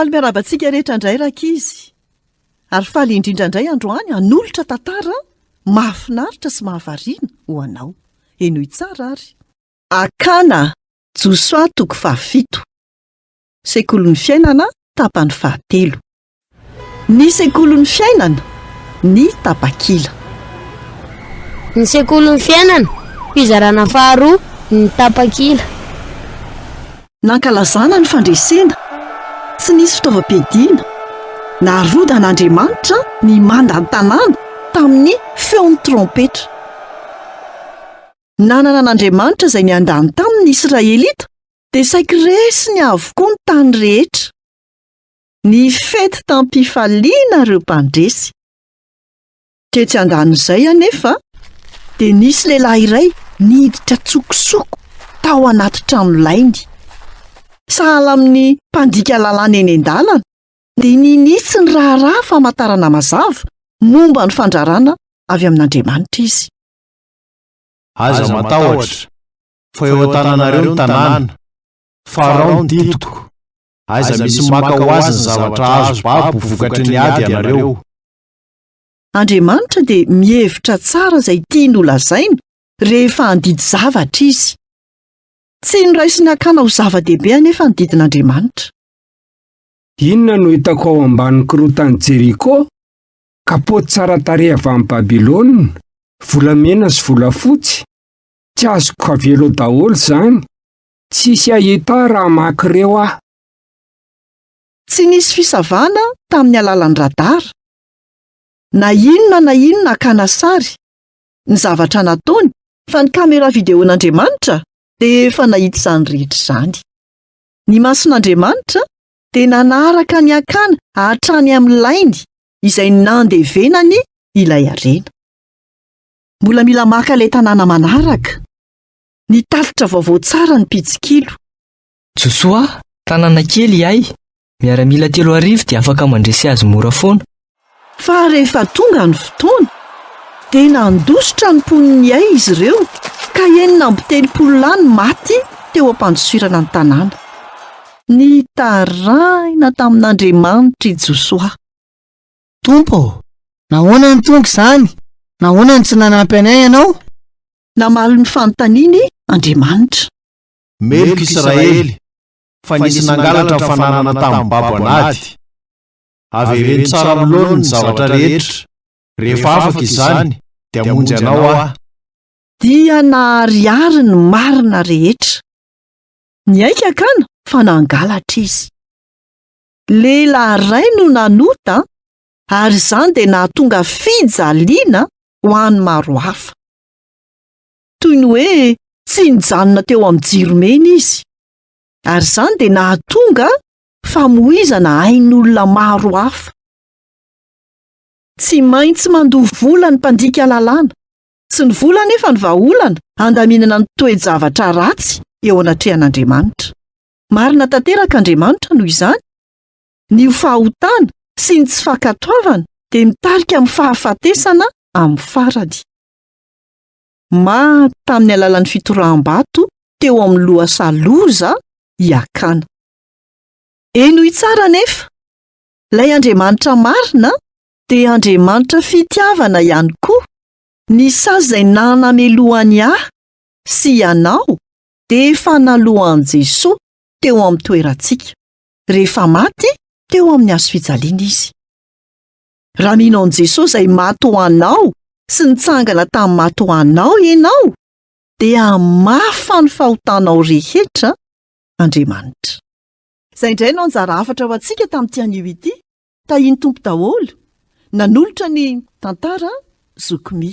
Faly miarabantsika rehetra indray rakizy. Ary faly indrindra indray androany hanolotra tantara mahafinaritra sy mahavariana ho anao. Enoy tsara ary. Akana Josoa 7. Sekolon'ny fiainana tapany 7. Ny sekolon'ny fiainana ny tapakila. Ny sekolon'ny fiainana fizarana 2 ny tapakila. Nankalazana ny fandresena. Tsy nisy fitaovam-piadiana. Narodhan'Andriamanitra ny mandan-tanàna tamin'ny feon'ny trompetra. Nanana an'Andriamanitra izay niandany tamin'ny Israelita dia saika resiny avokoa ny tany rehetra. Ny fety tampifaliana ireo mpandresy. Tsy andan'izay anefa dia nisy lehilahy iray niditra tsokosoko tao anaty trano lainy. Sahala amin'ny mpandika lalàna eny an-dalana dia ninitsy ny raharaha famantarana mazava momba ny fandrarana avy amin'Andriamanitra izy. Aza matahotra fa eo an-tananareo ny tanàna, Farao ny ditoko. Aiza misy maka ho azy ny zavatra azo babo vokatry ny ady ianareo. Andriamanitra dia mihevitra tsara izay tiany ho lazaina rehefa handidy zavatra izy. Tsy noraisiny hakana ho zava-dehibe anefa ny didin'Andriamanitra. Inona no hitako ao ambany korotan'i Jeriko? Kapoty tsara tarehy avy amin'ny Babilôna, volamena sy volafotsy. Tsy azoko kavelo daholo izany. Tsisy ahita raha maka ireo aho. Tsy nisy fisavana tamin'ny alalan'ny radara. Na inona hakana sary. Ny zavatra nataony fa ny kamera videon'Andriamanitra dia efa nahita izany rehetra izany. Ny mason'Andriamanitra dia nanaraka ny hakana hatrany amin'ny lainy izay nandevenany ilay harena. Mbola mila maka ilay tanàna manaraka. Nitatitra vaovao tsara ny mpitsikilo. Josoa, tanàna kely iay. Miaramila 3 dia afaka mandresy azy mora foana. Fa rehefa tonga ny fotoana dia nandositra ny poniny ay izy ireo ka 730 maty teo am-pandosirana ny tanàna. Ny tarahina tamin'Andriamanitra i Josoa. Tompo, nahoana ny tonga izany? Nahoana ny tsy nanampy anay ianao? Namaly ny fanontaniany Andriamanitra. Meloko Israely, fa nisy nangalatra ny fananana tamin'ny babo anady. Avereny tsara miloana ny zavatra rehetra. Rehefa afaka izany dia hamonjy anao aho. Dia nahariary ny marina rehetra. Ny aika kana fa nangalatra izy. Lehilahy iray no nanota ary izany dia nahatonga fijaliana ho an'ny maro hafa. Toy ny hoe tsy nijanona teo amin'ny jiromena izy. Ary izany dia nahatonga famoizana ain'olona maro hafa. Tsy maintsy mandoha vola ny mpandika lalàna. Tsy ny vola nefa ny vahaolana handaminana ny toe-javatra ratsy eo anatrehan'Andriamanitra. Marina tanteraka Andriamanitra noho izany. Ny fahotana sy ny tsy fankatoavana dia mitarika amin'ny fahafatesana amin'ny farany. Tamin'ny alalan'ny fitoram-bato teo amin'ny lohasaloza Akana. Enoy tsara nefa. Ilay Andriamanitra marina dia Andriamanitra fitiavana ihany koa. Ny sazy izay nanamelohany ahy sy ianao dia efa nalohan'i Jesosy teo amin'ny toerantsika. Rehefa maty teo amin'ny hazo fijaliana izy. Raha mino an'i Jesosy izay maty ho anao sy nitsangana tamin'ny maty ho anao ianao dia mafy ny fahotanao rehetra Andriamanitra. Izay indray no anjara hafatra ho antsika tamin'ity anio ity. Tahiny tompo daholo. Nanolotra ny tantara zokomy.